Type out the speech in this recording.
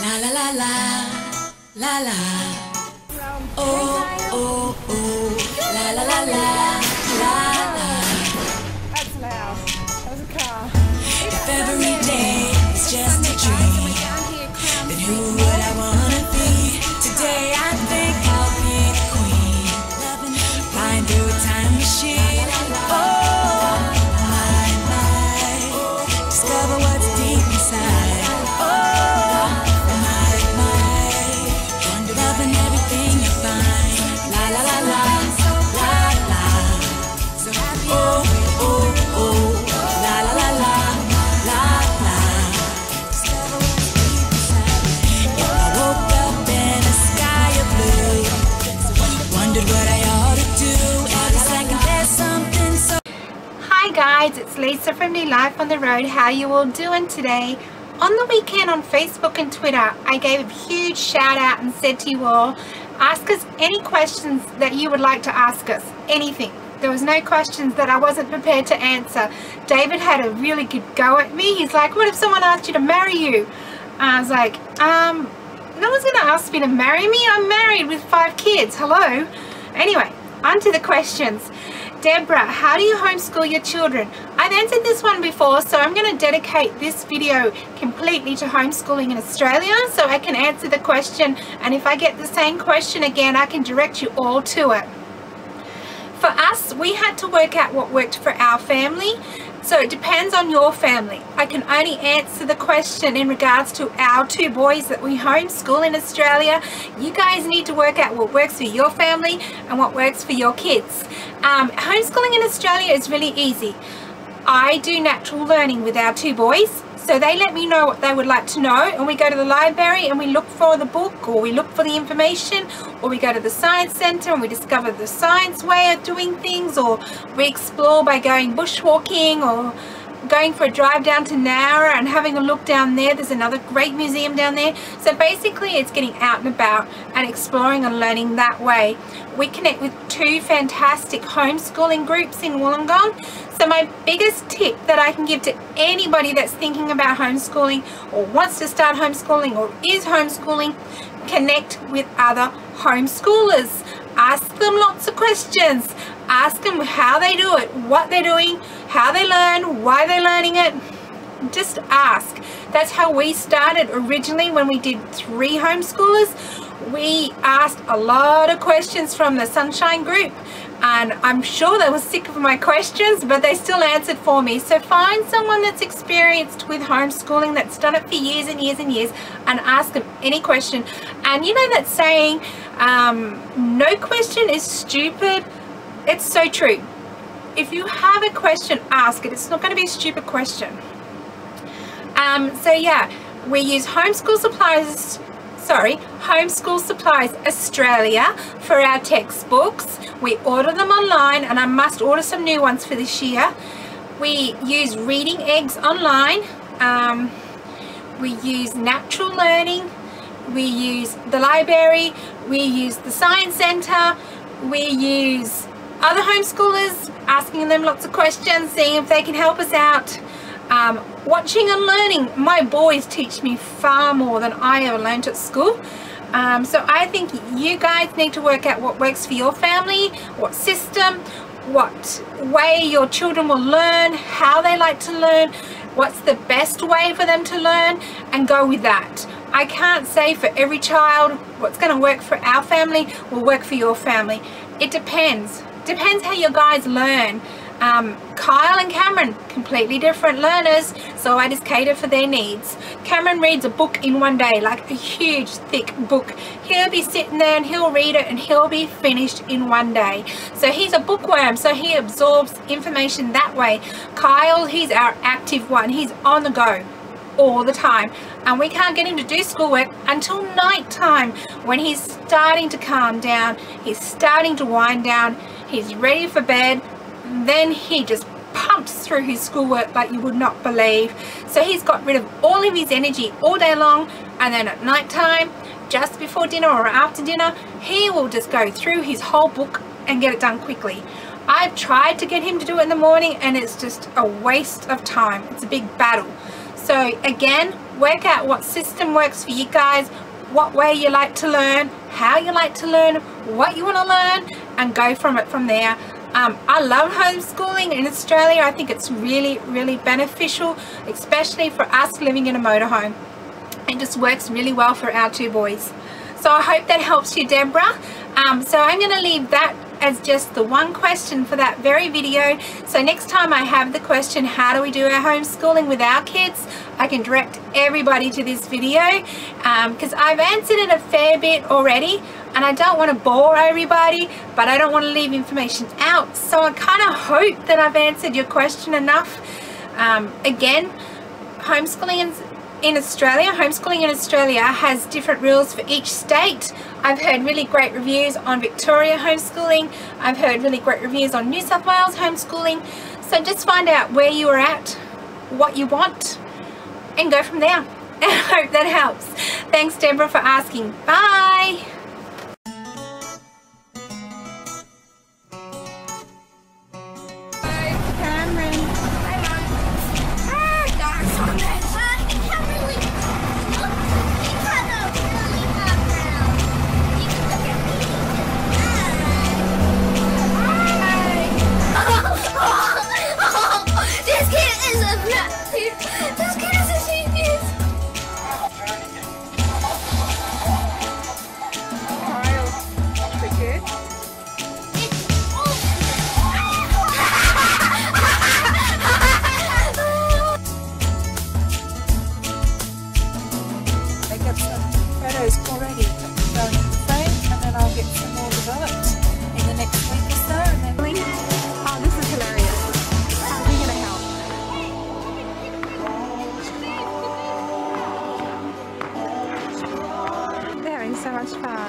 La la la la, la la. Oh, oh, oh. La la la la, la la. That's loud. That was a car. If every day is just a dream, then who would I wanna be? Today I think I'll be the queen, flying through a time machine. Oh, my, discover what's deep inside. Oh, my, love in everything you find. La la la la, la la. So happy. Oh, oh, oh. La la la la, la la. Discover what's deep inside. If I woke up in a sky of blue, wondered what I ought to do. Every second there's something so. Hi guys, it's Lisa from New Life on the Road. How you all doing today? On the weekend on Facebook and Twitter, I gave a huge shout out and said to you all, ask us any questions that you would like to ask us. Anything. There was no questions that I wasn't prepared to answer. David had a really good go at me. He's like, what if someone asked you to marry you? I was like, no one's going to ask me to marry me. I'm married with 5 kids. Hello. Anyway, on to the questions. Deborah, how do you homeschool your children? I've answered this one before, so I'm going to dedicate this video completely to homeschooling in Australia so I can answer the question, and if I get the same question again, I can direct you all to it. For us, we had to work out what worked for our family, so it depends on your family. I can only answer the question in regards to our 2 boys that we homeschool in Australia. You guys need to work out what works for your family and what works for your kids. Homeschooling in Australia is really easy. I do natural learning with our 2 boys. So they let me know what they would like to know, and we go to the library and we look for the book, or we look for the information, or we go to the science centre and we discover the science way of doing things, or we explore by going bushwalking or going for a drive down to Nowra and having a look down there. There's another great museum down there. So basically it's getting out and about and exploring and learning that way. We connect with 2 fantastic homeschooling groups in Wollongong. So my biggest tip that I can give to anybody that's thinking about homeschooling or wants to start homeschooling or is homeschooling, connect with other homeschoolers. Ask them lots of questions. Ask them how they do it, what they're doing, how they learn, why they're learning it. Just ask. That's how we started originally when we did 3 homeschoolers. We asked a lot of questions from the Sunshine group, and I'm sure they were sick of my questions, but they still answered for me. So find someone that's experienced with homeschooling, that's done it for years and years and years, and ask them any question. And you know that saying, no question is stupid? It's so true. If you have a question, ask it. It's not going to be a stupid question. So yeah, we use Homeschool Supplies Australia for our textbooks. We order them online, and I must order some new ones for this year. We use Reading Eggs online. We use Natural Learning. We use the library. We use the Science Centre. We use other homeschoolers, asking them lots of questions, seeing if they can help us out. Watching and learning. My boys teach me far more than I ever learned at school. So I think you guys need to work out what works for your family, what system, what way your children will learn, how they like to learn, what's the best way for them to learn, and go with that. I can't say for every child what's going to work for our family will work for your family. It depends. Depends how you guys learn. Kyle and Cameron, completely different learners, so I just cater for their needs. Cameron reads a book in one day, like a huge thick book. He'll be sitting there and he'll read it and he'll be finished in one day. So he's a bookworm, so he absorbs information that way. Kyle, he's our active one. He's on the go all the time, and we can't get him to do schoolwork until night time, when he's starting to calm down, he's starting to wind down, he's ready for bed. Then he just pumps through his schoolwork like you would not believe. So he's got rid of all of his energy all day long, and then at night time, just before dinner or after dinner, he will just go through his whole book and get it done quickly. I've tried to get him to do it in the morning, and it's just a waste of time. It's a big battle. So again, work out what system works for you guys, what way you like to learn, how you like to learn, what you want to learn, and go from it from there. I love homeschooling in Australia. I think it's really, really beneficial, especially for us living in a motorhome. It just works really well for our two boys. So I hope that helps you, Deborah. So I'm going to leave that as just the one question for that very video. So next time I have the question, how do we do our homeschooling with our kids, I can direct everybody to this video, because I've answered it a fair bit already, and I don't want to bore everybody, but I don't want to leave information out. So I kind of hope that I've answered your question enough. Again, homeschooling in Australia has different rules for each state. I've heard really great reviews on Victoria homeschooling. I've heard really great reviews on New South Wales homeschooling. So just find out where you are at, what you want, and go from there. I hope that helps. Thanks, Deborah, for asking. Bye. Already going in the frame, and then I'll get some more developed in the next week or so. And then Oh, this is hilarious. How are we going to help? They're having so much fun.